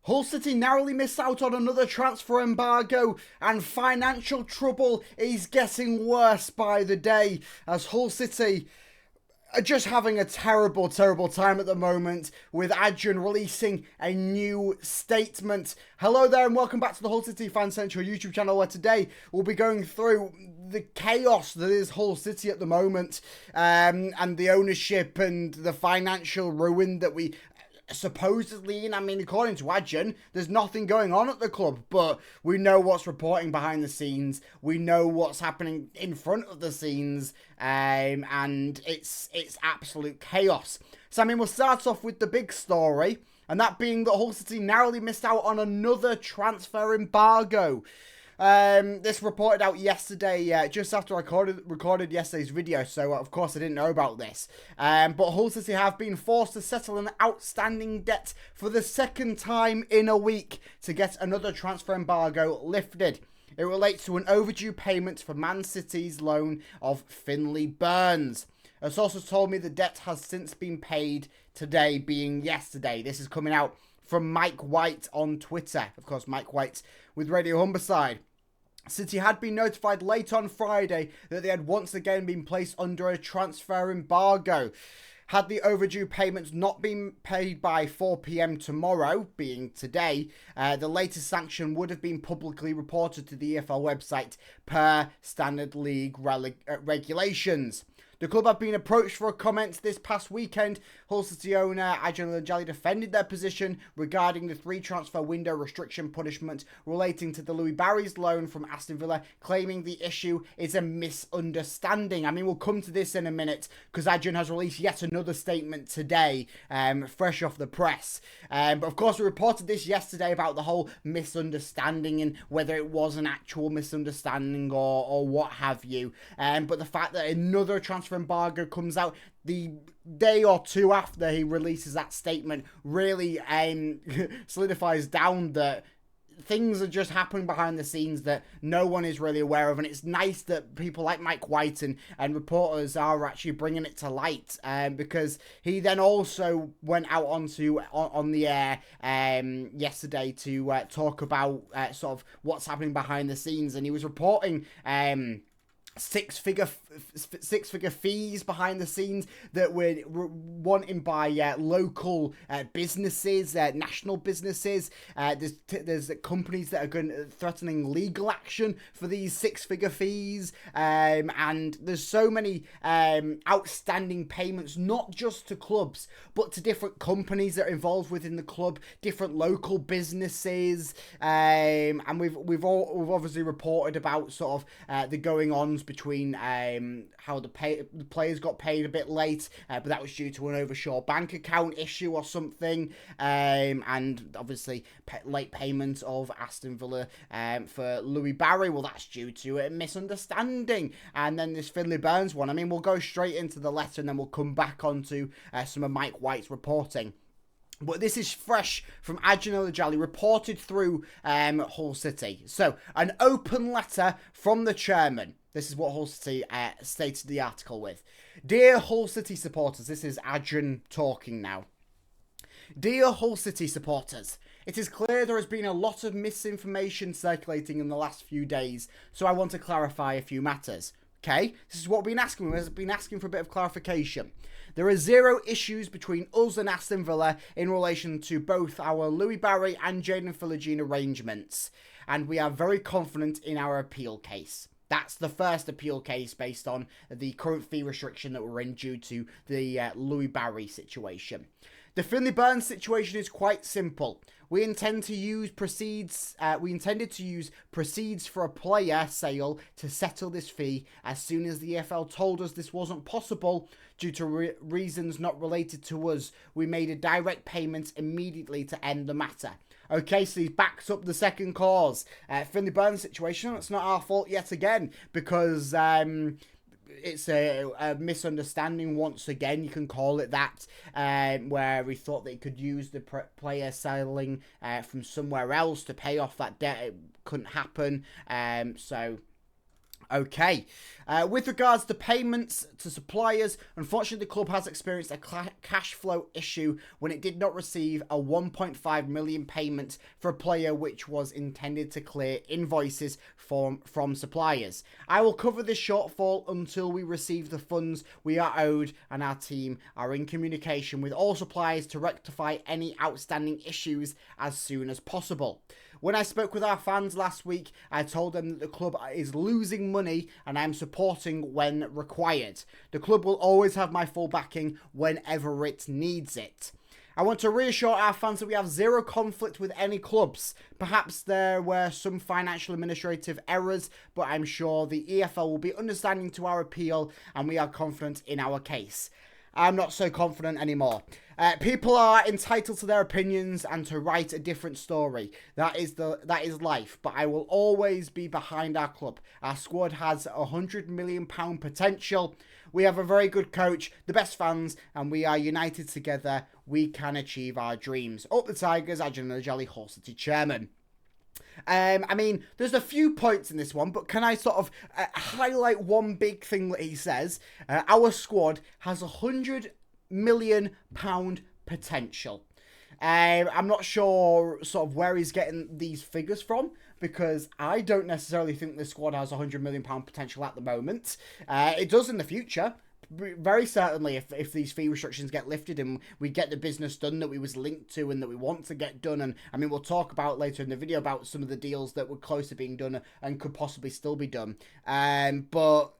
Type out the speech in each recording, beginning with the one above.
Hull City narrowly missed out on another transfer embargo, and financial trouble is getting worse by the day as Hull City are just having a terrible time at the moment, with Adrian releasing a new statement. Hello there and welcome back to the HullCityFanCentral YouTube channel, where today we'll be going through the chaos that is Hull City at the moment, and the ownership and the financial ruin that we supposedly, and I mean, according to Adrian, there's nothing going on at the club, but we know what's reporting behind the scenes, we know what's happening in front of the scenes, and it's absolute chaos. So I mean, we'll start off with the big story, and that being that Hull City narrowly missed out on another transfer embargo. This reported out yesterday, just after I recorded yesterday's video, so of course I didn't know about this. But Hull City have been forced to settle an outstanding debt for the second time in a week to get another transfer embargo lifted. It relates to an overdue payment for Man City's loan of Finley Burns. A source has told me the debt has since been paid today, being yesterday. This is coming out from Mike White on Twitter. Of course, Mike White with Radio Humberside. City had been notified late on Friday that they had once again been placed under a transfer embargo. Had the overdue payments not been paid by 4 PM tomorrow, being today, the latest sanction would have been publicly reported to the EFL website per Standard League regulations. The club have been approached for a comment this past weekend. Hull City owner Adrian Lajali defended their position regarding the 3 transfer window restriction punishment relating to the Louis Barry's loan from Aston Villa, claiming the issue is a misunderstanding. I mean, we'll come to this in a minute because Adrian has released yet another statement today, fresh off the press. But of course, we reported this yesterday about the whole misunderstanding and whether it was an actual misunderstanding or what have you. But the fact that another transfer embargo comes out the day or two after he releases that statement really solidifies down that things are just happening behind the scenes that no one is really aware of, and it's nice that people like Mike White and reporters are actually bringing it to light, because he then also went out on the air yesterday to talk about sort of what's happening behind the scenes, and he was reporting six-figure fees behind the scenes that were wanted by local businesses, national businesses. There's companies that are threatening legal action for these 6-figure fees, and there's so many outstanding payments, not just to clubs, but to different companies that are involved within the club, different local businesses, and we've obviously reported about sort of the going-ons between how the players got paid a bit late, but that was due to an offshore bank account issue or something, and obviously late payment of Aston Villa for Louis Barry, well, that's due to a misunderstanding. And then this Finley Burns one, I mean, we'll go straight into the letter and then we'll come back onto some of Mike White's reporting. But this is fresh from Adrian Lajali, reported through Hull City. So, an open letter from the chairman. This is what Hull City stated the article with. Dear Hull City supporters, this is Adrian talking now. Dear Hull City supporters, it is clear there has been a lot of misinformation circulating in the last few days, so I want to clarify a few matters. Okay, this is what we've been asking. We've been asking for a bit of clarification. There are 0 issues between us and Aston Villa in relation to both our Louis Barry and Jayden Philogene arrangements, and we are very confident in our appeal case. That's the first appeal case based on the current fee restriction that we're in due to the Louis Barry situation. The Finley Burns situation is quite simple. We intended to use proceeds for a player sale to settle this fee. As soon as the EFL told us this wasn't possible due to reasons not related to us, we made a direct payment immediately to end the matter. Okay, so he backs up the second cause. Finley Burns situation, it's not our fault yet again, because it's a misunderstanding once again, you can call it that, where we thought they could use the player selling from somewhere else to pay off that debt. It couldn't happen, so Okay, with regards to payments to suppliers, unfortunately the club has experienced a cash flow issue when it did not receive a 1.5 million payment for a player which was intended to clear invoices from suppliers. I will cover this shortfall until we receive the funds we are owed, and our team are in communication with all suppliers to rectify any outstanding issues as soon as possible. When I spoke with our fans last week, I told them that the club is losing money and I'm supporting when required. The club will always have my full backing whenever it needs it. I want to reassure our fans that we have zero conflict with any clubs. Perhaps there were some financial administrative errors, but I'm sure the EFL will be understanding to our appeal and we are confident in our case. I'm not so confident anymore. People are entitled to their opinions and to write a different story. That is life. But I will always be behind our club. Our squad has £100 million potential. We have a very good coach, the best fans, and we are united together. We can achieve our dreams. Up the Tigers, Ajahn Najali, Hull City chairman. I mean, there's a few points in this one, but can I sort of highlight one big thing that he says? Our squad has £100 million potential. I'm not sure sort of where he's getting these figures from, because I don't necessarily think the squad has £100 million potential at the moment. It does in the future. Very certainly, if these fee restrictions get lifted and we get the business done that we was linked to and that we want to get done, and I mean we'll talk about later in the video about some of the deals that were close to being done and could possibly still be done. But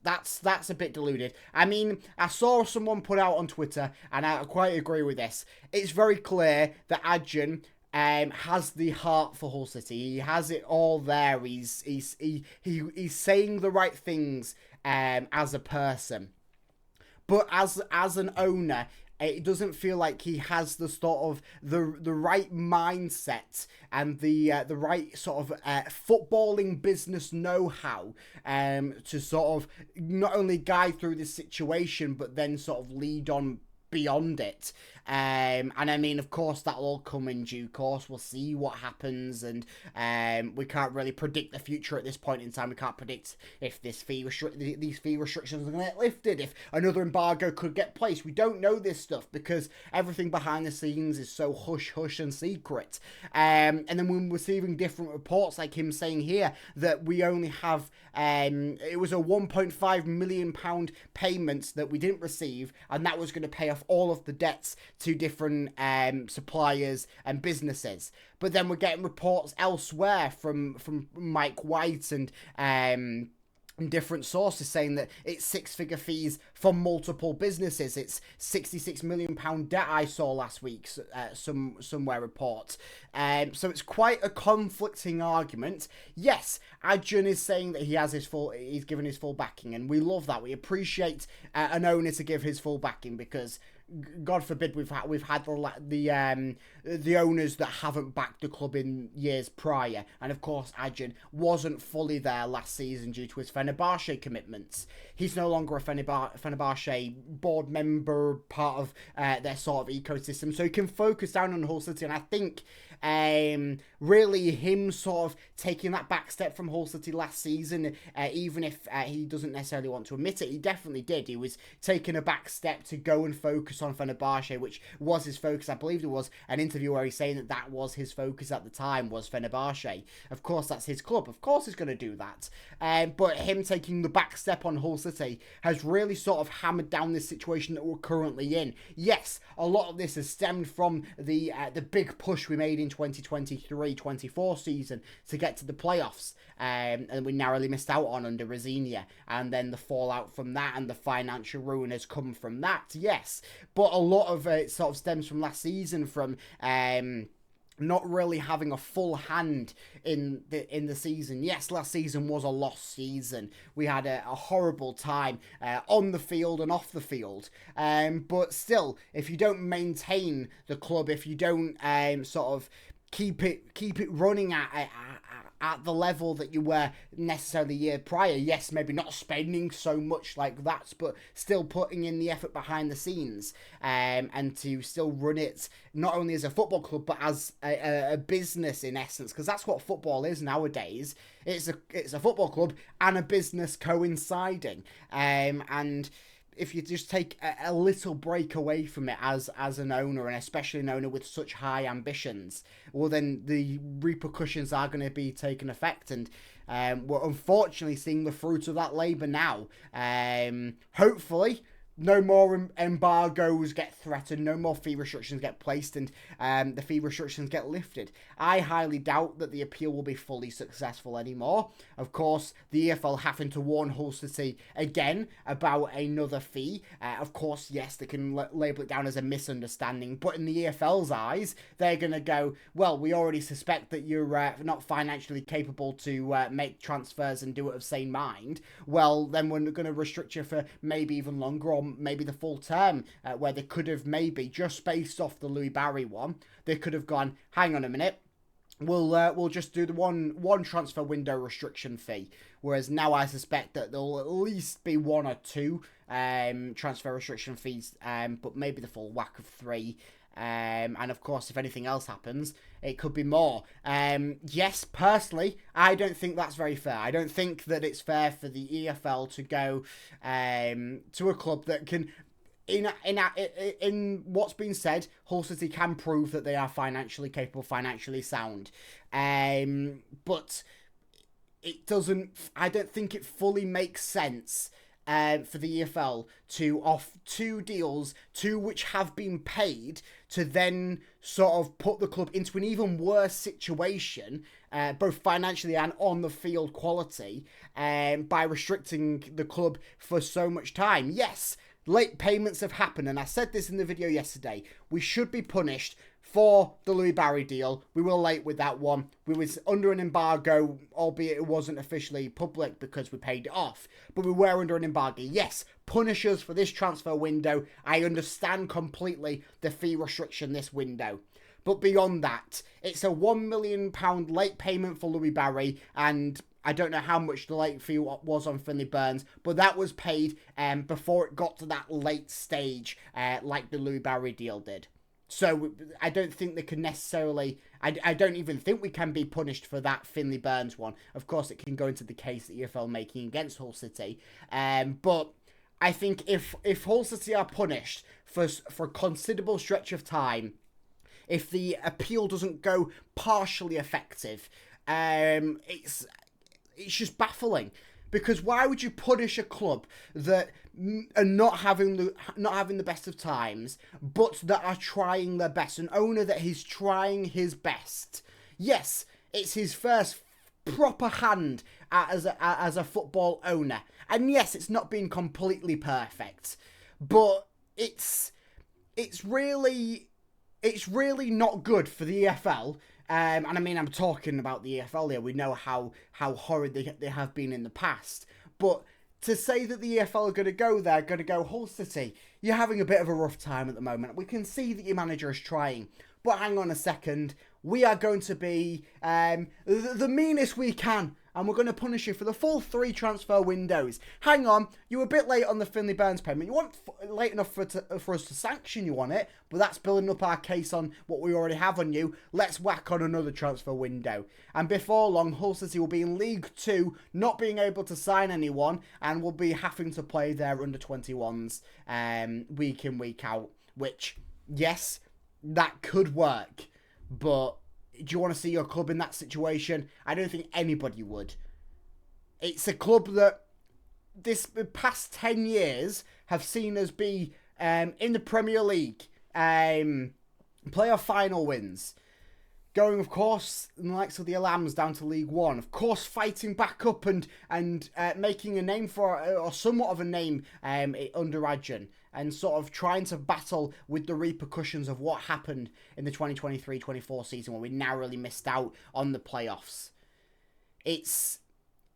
that's a bit deluded. I mean, I saw someone put out on Twitter, and I quite agree with this. It's very clear that Ajahn has the heart for Hull City. He has it all there. He's saying the right things as a person, but as an owner, it doesn't feel like he has the sort of the right mindset and the right sort of footballing business know-how to sort of not only guide through this situation, but then sort of lead on beyond it. And I mean, of course, that'll all come in due course. We'll see what happens, and we can't really predict the future at this point in time. We can't predict if these fee restrictions are going to get lifted, if another embargo could get placed. We don't know this stuff because everything behind the scenes is so hush and secret. And then when we're receiving different reports, like him saying here that we only have it was a £1.5 million payment that we didn't receive, and that was going to pay off all of the debts to different suppliers and businesses. But then we're getting reports elsewhere from Mike White and different sources saying that it's six-figure fees for multiple businesses. It's £66 million debt I saw last week, somewhere report. So it's quite a conflicting argument. Yes, Ajahn is saying that he's given his full backing, and we love that. We appreciate an owner to give his full backing, because God forbid we've had the owners that haven't backed the club in years prior, and of course Ajahn wasn't fully there last season due to his Fenerbahce commitments. He's no longer a Fenerbahce board member, part of their sort of ecosystem, so he can focus down on Hull City. And I think really him sort of taking that back step from Hull City last season, even if he doesn't necessarily want to admit it, he definitely did. He was taking a back step to go and focus on Fenerbahce, which was his focus. I believe there was an interview where he's saying that was his focus at the time, was Fenerbahce. Of course, that's his club. Of course he's going to do that. But him taking the back step on Hull City has really sort of hammered down this situation that we're currently in. Yes, a lot of this has stemmed from the big push we made in 2023-24 season to get to the playoffs, and we narrowly missed out on under Rosinia, and then the fallout from that and the financial ruin has come from that, yes. But a lot of it sort of stems from last season, from not really having a full hand in the season. Yes, last season was a lost season. We had a horrible time on the field and off the field. But still, if you don't maintain the club, if you don't sort of keep it running at the level that you were necessarily the year prior. Yes, maybe not spending so much like that, but still putting in the effort behind the scenes, and to still run it not only as a football club but as a business in essence, because that's what football is nowadays. It's a football club and a business coinciding, and if you just take a little break away from it as an owner, and especially an owner with such high ambitions, well, then the repercussions are going to be taking effect, and we're unfortunately seeing the fruit of that labour now. Hopefully no more embargoes get threatened, no more fee restrictions get placed, and the fee restrictions get lifted. I highly doubt that the appeal will be fully successful anymore. Of course, the EFL having to warn Hull City again about another fee. Of course, yes, they can label it down as a misunderstanding, but in the EFL's eyes, they're going to go, well, we already suspect that you're not financially capable to make transfers and do it of sane mind. Well, then we're going to restrict you for maybe even longer, or maybe the full term, where they could have maybe, just based off the Louis Barry one, they could have gone, hang on a minute, we'll just do the one transfer window restriction fee. Whereas now I suspect that there'll at least be one or two transfer restriction fees, but maybe the full whack of 3. And of course, if anything else happens, it could be more. Yes, personally, I don't think that's very fair. I don't think that it's fair for the EFL to go to a club that can, in what's been said, Hull City can prove that they are financially capable, financially sound. But it doesn't. I don't think it fully makes sense for the EFL to off 2 deals, 2 which have been paid, to then sort of put the club into an even worse situation, both financially and on the field quality, by restricting the club for so much time. Yes, late payments have happened, and I said this in the video yesterday. We should be punished for the Louis Barry deal. We were late with that one. We was under an embargo, albeit it wasn't officially public because we paid it off. But we were under an embargo. Yes, punish us for this transfer window. I understand completely the fee restriction this window. But beyond that, it's a £1 million late payment for Louis Barry, and I don't know how much the late fee was on Finley Burns, but that was paid before it got to that late stage, like the Louis Barry deal did. So I don't think they can necessarily, I don't even think we can be punished for that Finley Burns one. Of course, it can go into the case that EFL making against Hull City. But I think if Hull City are punished for a considerable stretch of time, if the appeal doesn't go partially effective, it's just baffling. Because why would you punish a club that are not having the best of times, but that are trying their best? An owner that is trying his best. Yes, it's his first proper hand as a football owner, and yes, it's not been completely perfect, but it's really not good for the EFL. And I mean, I'm talking about the EFL here. We know how horrid they have been in the past. But to say that the EFL are going to go there, going to go, Hull City, you're having a bit of a rough time at the moment. We can see that your manager is trying. But hang on a second. We are going to be the meanest we can. And we're going to punish you for the full 3 transfer windows. Hang on, you were a bit late on the Finley Burns payment. You weren't late enough for us to sanction you on it, but that's building up our case on what we already have on you. Let's whack on another transfer window. And before long, Hull City will be in League 2, not being able to sign anyone, and will be having to play their under-21s week in, week out. Which, yes, that could work, but do you want to see your club in that situation? I don't think anybody would. It's a club that this past 10 years have seen us be in the Premier League, playoff final wins. Going, of course, in the likes of the Alams down to League One. Of course, fighting back up and making a name or somewhat of a name under Adjan. And sort of trying to battle with the repercussions of what happened in the 2023-24 season, where we narrowly missed out on the playoffs. It's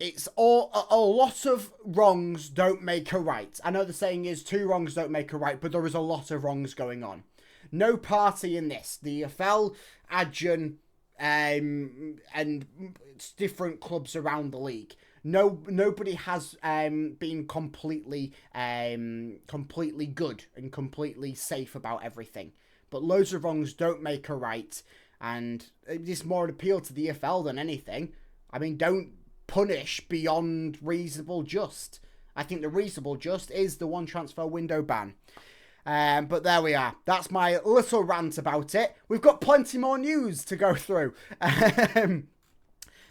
a lot of wrongs don't make a right. I know the saying is 2 wrongs don't make a right, but there is a lot of wrongs going on. No party in this. The EFL, Adjan, and different clubs around the league. Nobody has been completely good and completely safe about everything. But loads of wrongs don't make a right, and it's more an appeal to the EFL than anything. I mean, don't punish beyond reasonable just. I think the reasonable just is the one transfer window ban. But there we are. That's my little rant about it. We've got plenty more news to go through.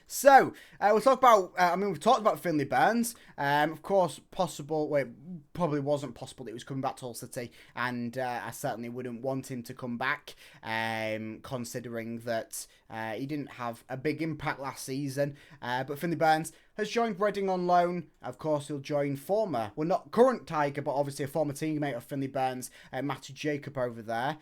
So, we'll talk about, we've talked about Finley Burns. Of course, probably wasn't possible that he was coming back to Hull City, and I certainly wouldn't want him to come back, considering that he didn't have a big impact last season. But Finley Burns has joined Reading on loan. Of course, he'll join not current Tiger, but obviously a former teammate of Finley Burns, Matty Jacob over there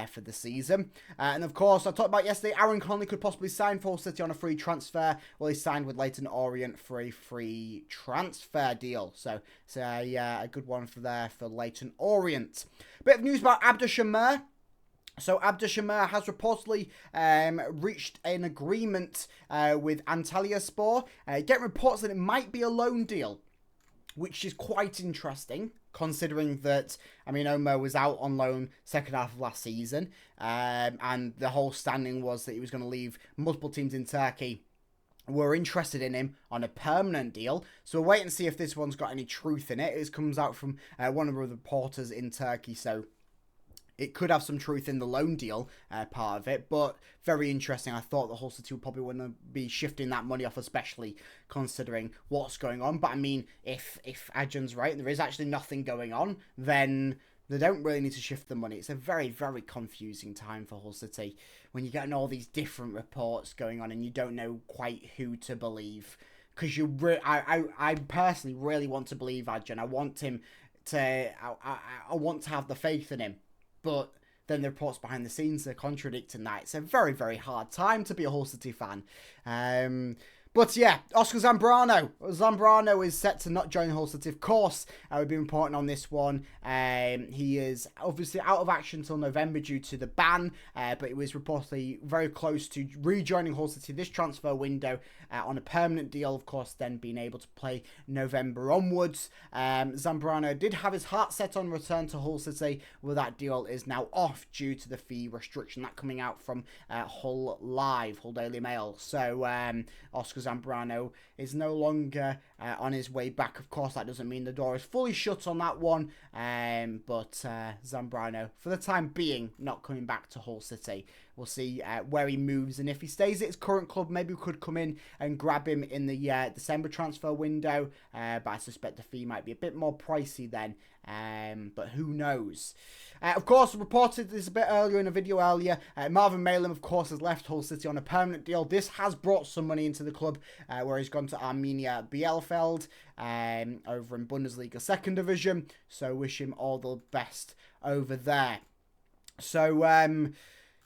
for the season. And of course, I talked about yesterday, Aaron Conley could possibly sign for Hull City on a free transfer. Well, he signed with Leyton Orient for a free transfer deal. So it's a good one for Leyton Orient. Bit of news about Abdou Shamir. So Abdou Shamir has reportedly reached an agreement with Antalyaspor. Getting reports that it might be a loan deal, which is quite interesting, considering that, Omo was out on loan second half of last season, and the whole standing was that he was going to leave. Multiple teams in Turkey were interested in him on a permanent deal. So we'll wait and see if this one's got any truth in it. It comes out from one of the reporters in Turkey, so it could have some truth in the loan deal part of it, but very interesting. I thought the Hull City would probably want to be shifting that money off, especially considering what's going on. But I mean, if Adjan's right and there is actually nothing going on, then they don't really need to shift the money. It's a very, very confusing time for Hull City when you're getting all these different reports going on and you don't know quite who to believe. Because I personally really want to believe Adjan. I want him to, I want to have the faith in him. But then the reports behind the scenes are contradicting that. It's a very, very hard time to be a Hull City fan. But yeah, Oscar Zambrano. Zambrano is set to not join Hull City. Of course, we've been reporting on this one. He is obviously out of action until November due to the ban, but he was reportedly very close to rejoining Hull City this transfer window on a permanent deal, of course, then being able to play November onwards. Zambrano did have his heart set on return to Hull City, well, that deal is now off due to the fee restriction, that coming out from Hull Live, Hull Daily Mail. So Oscar Zambrano is no longer on his way back. Of course, that doesn't mean the door is fully shut on that one, but Zambrano, for the time being, not coming back to Hull City. We'll see where he moves, and if he stays at his current club, maybe we could come in and grab him in the December transfer window, but I suspect the fee might be a bit more pricey then, but who knows. Of course, reported this a bit earlier in a video earlier, Marvin Malem, of course, has left Hull City on a permanent deal. This has brought some money into the club, where he's gone to Arminia Bielefeld, over in Bundesliga 2nd Division, so wish him all the best over there. So,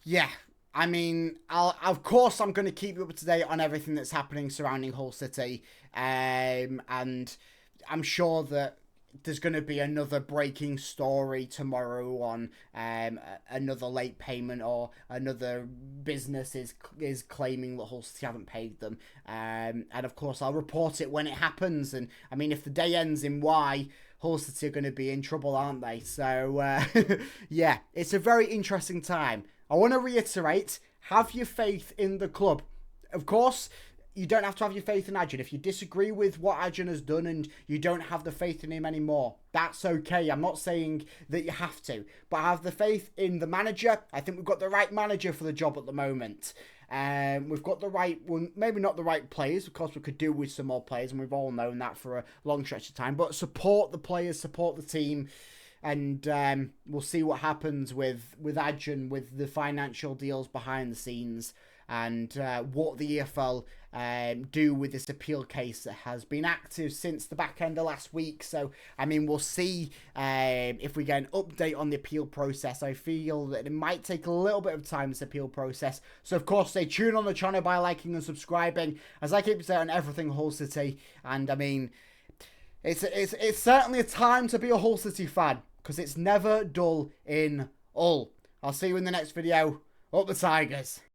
yeah, I mean, of course I'm going to keep you up to date on everything that's happening surrounding Hull City, and I'm sure that there's going to be another breaking story tomorrow on another late payment, or another business is claiming that Hull City haven't paid them, and of course I'll report it when it happens. And I mean, if the day ends in Y, Hull City are going to be in trouble, aren't they? So yeah, it's a very interesting time. I want to reiterate, have your faith in the club. Of course, you don't have to have your faith in Adjan. If you disagree with what Adjan has done and you don't have the faith in him anymore, that's okay. I'm not saying that you have to, but have the faith in the manager. I think we've got the right manager for the job at the moment. We've got the right, well, maybe not the right players. Of course, we could do with some more players, and we've all known that for a long stretch of time. But support the players, support the team. And we'll see what happens with Adjan, with the financial deals behind the scenes, and what the EFL do with this appeal case that has been active since the back end of last week. So, I mean, we'll see if we get an update on the appeal process. I feel that it might take a little bit of time, this appeal process. So, of course, stay tuned on the channel by liking and subscribing, as I keep saying on everything Hull City. And, I mean, it's certainly a time to be a Hull City fan, because it's never dull in Hull. I'll see you in the next video. Up the Tigers.